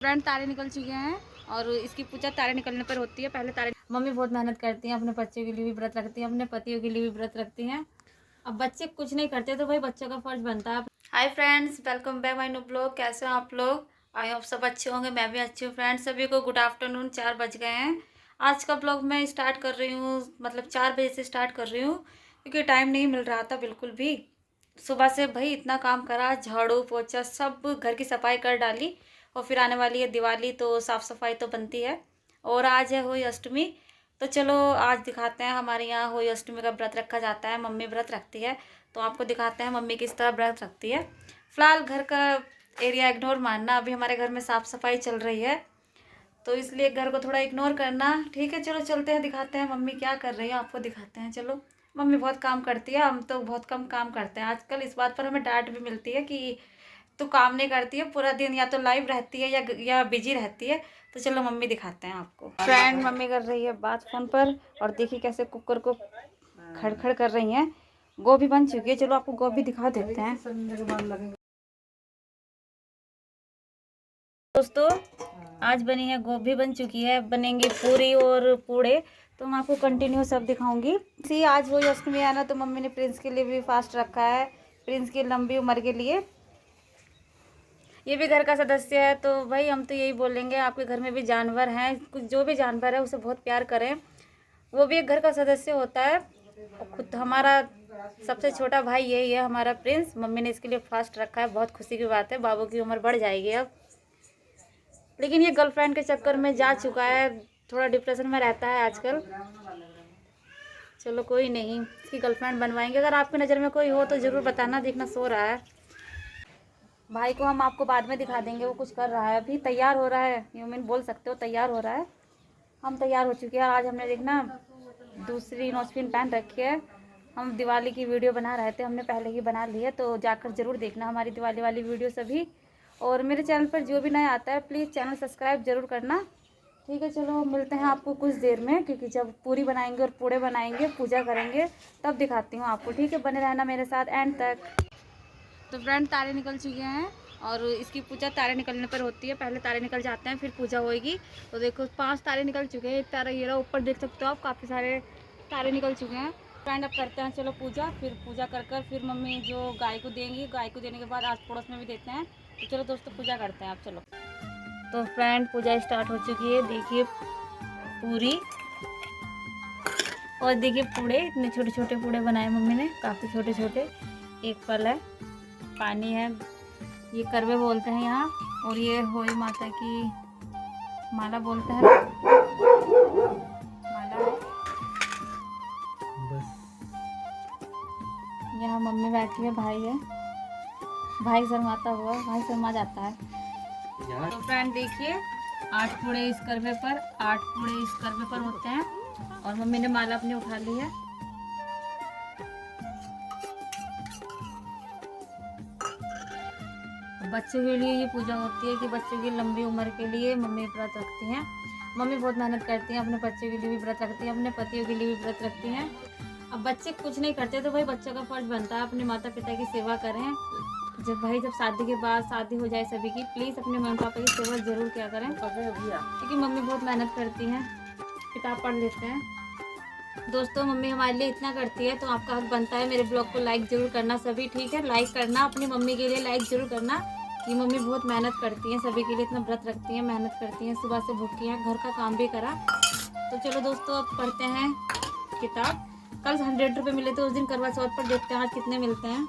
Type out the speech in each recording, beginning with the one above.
Friend तारे निकल चुके हैं और इसकी पूजा तारे निकलने पर होती है। पहले तारे मम्मी बहुत मेहनत करती हैं, अपने बच्चे के लिए भी व्रत रखती हैं, अपने पतियों के लिए भी व्रत रखती हैं। अब बच्चे कुछ नहीं करते तो भाई बच्चों का फर्ज बनता है। Hi friends, welcome back my new blog. कैसे हो आप लोग? आई होप सब अच्छे होंगे, मैं भी अच्छी हूँ। फ्रेंड्स सभी को गुड आफ्टरनून। 4 बज गए हैं। आज का ब्लॉग मैं स्टार्ट कर रही हूँ, मतलब 4 बजे से स्टार्ट कर रही हूँ क्योंकि टाइम नहीं मिल रहा था बिल्कुल भी। सुबह से भाई इतना काम करा, झाड़ू पोछा सब घर की सफाई कर डाली और फिर आने वाली है दिवाली तो साफ़ सफाई तो बनती है। और आज है होली अष्टमी, तो चलो आज दिखाते हैं। हमारे यहाँ होली अष्टमी का व्रत रखा जाता है, मम्मी व्रत रखती है तो आपको दिखाते हैं मम्मी किस तरह व्रत रखती है। फ़िलहाल घर का एरिया इग्नोर मारना, अभी हमारे घर में साफ़ सफाई चल रही है तो इसलिए घर को थोड़ा इग्नोर करना, ठीक है। चलो चलते हैं, दिखाते हैं मम्मी क्या कर रही है, आपको दिखाते हैं। चलो, मम्मी बहुत काम करती है, हम तो बहुत कम काम करते हैं आजकल। इस बात पर हमें डांट भी मिलती है कि तू काम नहीं करती है पूरा दिन, या तो लाइव रहती है या बिजी रहती है। तो चलो मम्मी दिखाते हैं आपको। फ्रेंड मम्मी कर रही है बात फ़ोन पर और देखिए कैसे कुकर को खड़खड़ कर रही हैं। गोभी बन चुकी है, चलो आपको गोभी दिखा देते हैं। दोस्तों आज बनी है गोभी, बन चुकी है, बनेंगी पूरी और पूड़े, तो मैं आपको कंटिन्यू सब दिखाऊंगी। सी आज वही अष्टमी है ना, तो मम्मी ने प्रिंस के लिए भी फास्ट रखा है, प्रिंस की लंबी उम्र के लिए। ये भी घर का सदस्य है तो भाई हम तो यही बोलेंगे, आपके घर में भी जानवर हैं, कुछ जो भी जानवर है उसे बहुत प्यार करें, वो भी एक घर का सदस्य होता है। खुद हमारा सबसे छोटा भाई यही है, हमारा प्रिंस। मम्मी ने इसके लिए फास्ट रखा है, बहुत खुशी की बात है। बाबू की उम्र बढ़ जाएगी अब, लेकिन ये गर्लफ्रेंड के चक्कर में जा चुका है, थोड़ा डिप्रेशन में रहता है आजकल। चलो कोई नहीं, इसकी गर्लफ्रेंड बनवाएंगे। अगर आपकी नज़र में कोई हो तो ज़रूर बताना। देखना सो रहा है, भाई को हम आपको बाद में दिखा देंगे, वो कुछ कर रहा है, अभी तैयार हो रहा है, यूमिन बोल सकते हो, तैयार हो रहा है। हम तैयार हो चुके हैं। आज हमने देखना दूसरी नोजपिन पहन रखी है। हम दिवाली की वीडियो बना रहे थे, हमने पहले ही बना ली है, तो जाकर ज़रूर देखना हमारी दिवाली वाली वीडियो सभी। और मेरे चैनल पर जो भी नया आता है प्लीज़ चैनल सब्सक्राइब ज़रूर करना, ठीक है। चलो मिलते हैं आपको कुछ देर में, क्योंकि जब पूरी बनाएंगे और पूड़े बनाएंगे, पूजा करेंगे, तब दिखाती हूँ आपको, ठीक है। बने रहना मेरे साथ एंड तक। तो फ्रेंड तारे निकल चुके हैं और इसकी पूजा तारे निकलने पर होती है। पहले तारे निकल जाते हैं फिर पूजा होएगी। तो देखो 5 तारे निकल चुके हैं, एक तारा ये रहा ऊपर, देख सकते हो आप, काफ़ी सारे तारे निकल चुके हैं। फ्रेंड अब करते हैं चलो पूजा, फिर पूजा कर फिर मम्मी जो गाय को देंगी, गाय को देने के बाद आस पड़ोस में भी देते हैं। तो चलो दोस्तों पूजा करते हैं आप, चलो। तो फ्रेंड पूजा स्टार्ट हो चुकी है, देखिए पूरी और देखिए पूड़े, इतने छोटे छोटे पूड़े बनाए मम्मी ने, काफ़ी छोटे छोटे। एक फल है, पानी है, ये करवे बोलते हैं यहाँ, और ये होली माता की माला बोलते हैं, माला है। यहाँ मम्मी बैठी है, भाई है, भाई शर्माता हुआ, भाई शर्मा जाता है। तो फ्रेंड देखिए 8 पूड़े इस करवे पर, 8 पूड़े इस करवे पर होते हैं और मम्मी ने माला अपनी उठा ली है। बच्चों के लिए ये पूजा होती है कि बच्चों की लंबी उम्र के लिए मम्मी व्रत रखती हैं। मम्मी बहुत मेहनत करती हैं, अपने बच्चों के लिए भी व्रत रखती हैं, अपने पतियों के लिए भी व्रत रखती हैं। अब बच्चे कुछ नहीं करते तो भाई बच्चों का फर्ज बनता है अपने माता पिता की सेवा करें। जब शादी के बाद शादी हो जाए सभी की, प्लीज़ अपने मम्मी पापा की सेवा ज़रूर किया करें, क्योंकि मम्मी बहुत मेहनत करती हैं, किताब पढ़ लेते हैं। दोस्तों मम्मी हमारे लिए इतना करती है तो आपका हक बनता है मेरे ब्लॉग को लाइक ज़रूर करना सभी, ठीक है। लाइक करना, अपनी मम्मी के लिए लाइक ज़रूर करना। कि मम्मी बहुत मेहनत करती हैं, सभी के लिए इतना व्रत रखती हैं, मेहनत करती हैं, सुबह से भूखी हैं, घर का काम भी करा। तो चलो दोस्तों अब पढ़ते हैं किताब। कल 100 रुपये मिले थे उस दिन करवा चौथ पर, देखते हैं आज कितने मिलते हैं।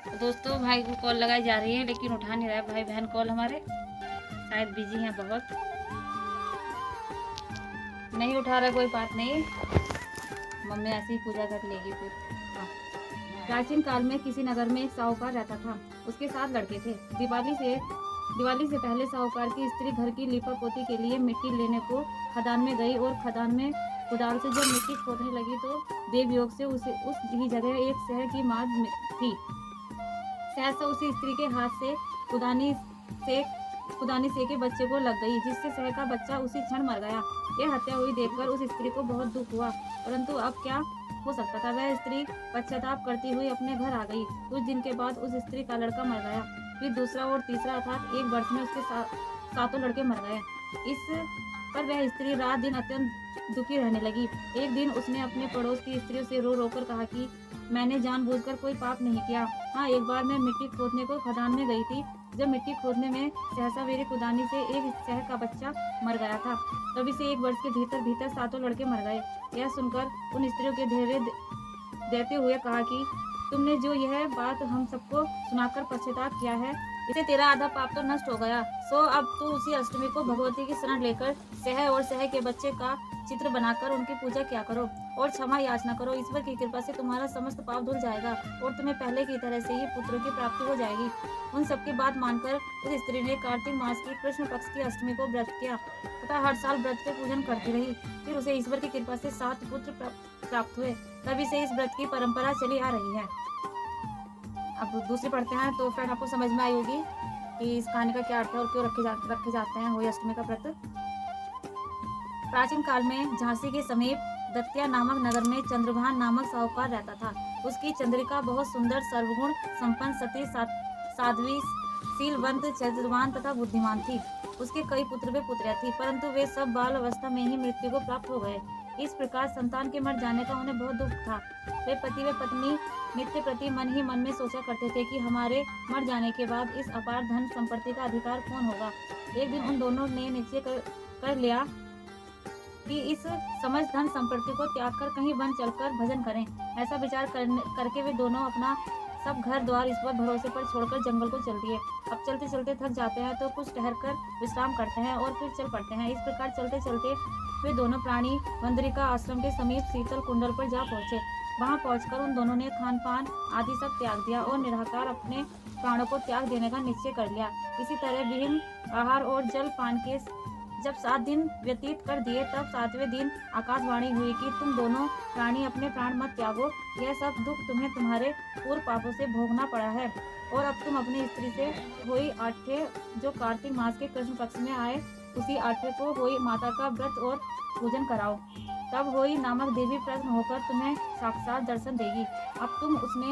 तो दोस्तों भाई को कॉल लगाई जा रही है लेकिन उठा नहीं रहा है भाई बहन कॉल हमारे, शायद बिजी हैं बहुत, नहीं उठा रहा, कोई बात नहीं, मम्मी ऐसी ही पूजा कर लेगी फिर। हाँ। प्राचीन काल में किसी नगर में एक साहूकार रहता था, उसके 7 लड़के थे। दिवाली से पहले साहूकार की स्त्री घर की लीपापोती के लिए मिट्टी लेने को खदान में गई और खदान में कुदाल से जब मिट्टी खोदने लगी तो देव योग से उस ही जगह एक शहर की माँ थी। सहसा उसी स्त्री के हाथ से खुदानी से के बच्चे को लग गई, जिससे शहर का बच्चा उसी क्षण मर गया। यह हत्या हुई देखकर उस स्त्री को बहुत दुख हुआ, परंतु अब क्या हो सकता था। वह स्त्री पश्चाताप करती हुई अपने घर आ गई। कुछ दिन के बाद उस स्त्री का लड़का मर गया। फिर दूसरा और तीसरा, अर्थात 1 वर्ष में उसके सातों लड़के मर गए। इस पर वह स्त्री रात दिन अत्यंत दुखी रहने लगी। एक दिन उसने अपने पड़ोस की स्त्रियों से रो रो कर कहा कि मैंने जानबूझकर कोई पाप नहीं किया। हाँ, एक बार मैं मिट्टी खोदने को खदान में गई थी। जब मिट्टी खोदने में सहसा मेरी कुदानी से एक शहर का बच्चा मर गया था। तभी से 1 वर्ष के भीतर भीतर सातों लड़के मर गए। यह सुनकर उन स्त्रियों के धैर्य देते हुए कहा कि तुमने जो यह बात हम सबको सुनाकर पश्चाताप किया है, इससे तेरा आधा पाप तो नष्ट हो गया। सो अब तू उसी अष्टमी को भगवती की शरण लेकर शह और शह के बच्चे का चित्र बनाकर उनकी पूजा किया करो और क्षमा याचना करो। ईश्वर की कृपा से तुम्हारा समस्त पाप धुल जाएगा और तुम्हें पहले की तरह से ही पुत्रों की प्राप्ति हो जाएगी। उन सबकी बात मानकर उस स्त्री ने कार्तिक मास की कृष्ण पक्ष की अष्टमी को व्रत किया तथा हर साल व्रत के पूजन करती रही। फिर उसे ईश्वर की कृपा से 7 पुत्र प्राप्त हुए। तभी से इस व्रत की परंपरा चली आ रही है। अब दूसरी पढ़ते हैं। तो फ्रेंड, आपको समझ में आई होगी कि इस कहानी का क्या अर्थ है और क्यों रखे जाते हैं होली अष्टमी का व्रत। प्राचीन काल में झांसी के समीप दत्तिया नामक नगर में चंद्रभान नामक साहूकार रहता था। उसकी चंद्रिका बहुत सुंदर, सर्वगुण संपन्न, सती, साध्वी, शीलवंत, चरित्रवान तथा बुद्धिमान थी। उसके कई पुत्र व पुत्रियां थी, परंतु वे सब बाल अवस्था में ही मृत्यु को प्राप्त हो गए। इस प्रकार संतान के मर जाने का उन्हें बहुत दुख था। वे पति व पत्नी नित्य प्रति मन ही मन में सोचा करते थे कि हमारे मर जाने के बाद इस अपार धन संपत्ति का अधिकार कौन होगा। एक दिन उन दोनों ने निश्चय कर लिया कि इस समझ धन संपत्ति को त्याग कर कहीं वन चलकर भजन करें। ऐसा विचार करके वे दोनों अपना सब घर द्वार ईश्वर भरोसे पर छोड़कर जंगल को चल दिए। अब चलते चलते थक जाते हैं तो कुछ ठहरकर विश्राम करते हैं और फिर चल पड़ते हैं। इस प्रकार चलते चलते वे दोनों प्राणी वंदरिका आश्रम के समीप शीतल कुंडल पर जा पहुंचे। वहां पहुंचकर उन दोनों ने खान पान आदि सब त्याग दिया और निराकार अपने प्राणों को त्याग देने का निश्चय कर लिया। इसी तरह विहीन आहार और जल पान के जब 7 दिन व्यतीत कर दिए, तब 7वें दिन आकाशवाणी हुई कि तुम दोनों प्राणी अपने प्राण मत त्यागो। यह सब दुख तुम्हें तुम्हारे पूर्व पापों से भोगना पड़ा है और अब तुम अपनी स्त्री से हुई 8वें, जो कार्तिक मास के कृष्ण पक्ष में आए, उसी 8वें को हुई माता का व्रत और पूजन कराओ। तब होई नामक देवी प्रसन्न होकर तुम्हें साक्षात दर्शन देगी। अब तुम उसने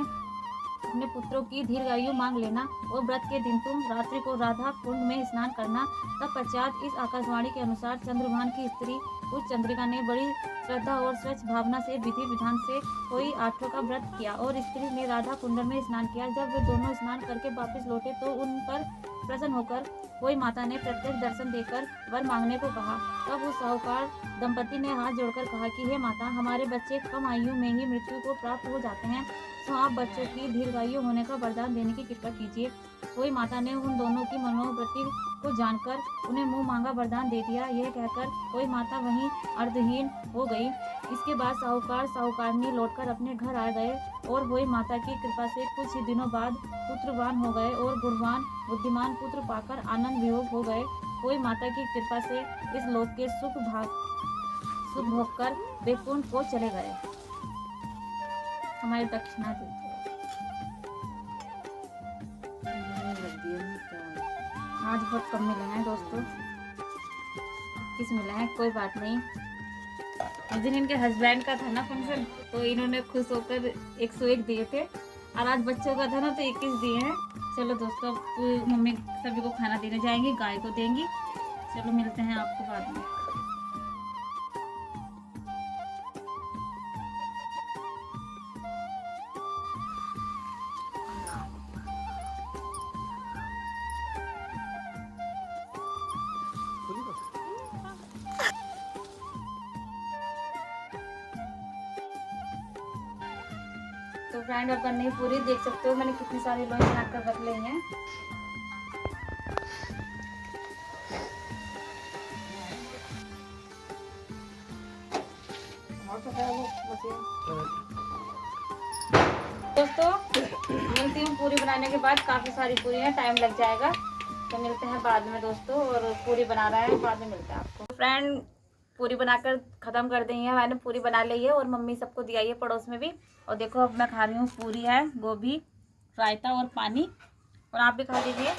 अपने पुत्रों की दीर्घायु मांग लेना और व्रत के दिन तुम रात्रि को राधा कुंड में स्नान करना। तब पश्चात इस आकाशवाणी के अनुसार चंद्रभान की स्त्री उस चंद्रिका ने बड़ी श्रद्धा और स्वच्छ भावना से विधि विधान से कोई 8 का व्रत किया और स्त्री ने राधा कुंड में स्नान किया। जब वे दोनों स्नान करके वापस लौटे तो उन पर प्रसन्न होकर कोई माता ने प्रत्यक्ष दर्शन देकर वर मांगने को कहा। तब उस साहूकार दंपति ने हाथ जोड़कर कहा कि हे माता, हमारे बच्चे कम आयु में ही मृत्यु को प्राप्त हो जाते हैं, तो आप बच्चों की दीर्घायु होने का वरदान देने की कृपा कीजिए। कोई माता ने उन दोनों की मनोवृत्ति को जानकर उन्हें मुंह मांगा वरदान दे दिया। यह कहकर कोई माता वहीं अर्धहीन हो गई। इसके बाद साहूकार साहूकारनी लौटकर अपने घर आ गए और वही माता की कृपा से कुछ ही दिनों बाद पुत्रवान हो गए और गुणवान बुद्धिमान पुत्र पाकर आनंद विभोग हो गए। कोई माता की कृपा से इस लोक के सुख भोग कर वैकुंठ को चले गए। हमारी दक्षिणा आज बहुत कम मिले हैं दोस्तों, किस मिले हैं, कोई बात नहीं। उस दिन इनके हस्बैंड का था ना फंक्शन, तो इन्होंने खुश होकर 101 दिए थे और आज बच्चों का था ना तो 21 दिए हैं। चलो दोस्तों, अब मम्मी सभी को खाना देने जाएंगी, गाय को देंगी। चलो मिलते हैं आपको बाद में। तो फ्रेंड, अब बनने पूरी देख सकते हो मैंने कितनी सारी लोई बनाकर रख ली हैं। दोस्तों मिलती हूँ पूरी बनाने के बाद। काफी सारी पूरी है, टाइम लग जाएगा, तो मिलते हैं बाद में दोस्तों। और पूरी बना रहा है, बाद में मिलते हैं आपको। फ्रेंड, पूरी बनाकर ख़त्म कर दी है मैंने, पूरी बना ली है और मम्मी सबको दिया है पड़ोस में भी। और देखो अब मैं खा रही हूँ, पूरी है, गोभी, रायता और पानी। और आप भी खा लीजिए।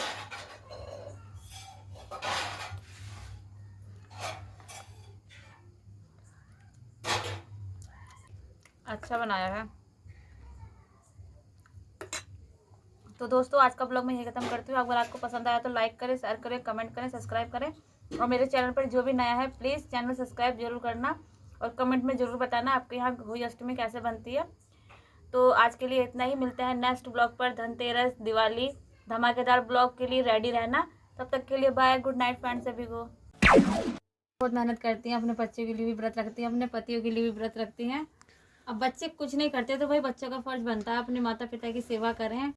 अच्छा बनाया है। तो दोस्तों आज का ब्लॉग मैं यही खत्म करती हूँ। अगर आपको पसंद आया तो लाइक करें, शेयर करें, कमेंट करें, सब्सक्राइब करें। और मेरे चैनल पर जो भी नया है प्लीज़ चैनल सब्सक्राइब जरूर करना और कमेंट में ज़रूर बताना आपके यहाँ होली अष्टमी कैसे बनती है। तो आज के लिए इतना ही, मिलते हैं नेक्स्ट ब्लॉग पर। धनतेरस, दिवाली, धमाकेदार ब्लॉग के लिए रेडी रहना। तब तक के लिए बाय, गुड नाइट फ्रेंड्स सभी को। बहुत मेहनत करती हैं, अपने बच्चे के लिए भी व्रत रखती हैं, अपने पतियों के लिए भी व्रत रखती हैं। अब बच्चे कुछ नहीं करते तो भाई बच्चों का फर्ज बनता है अपने माता पिता की सेवा करें।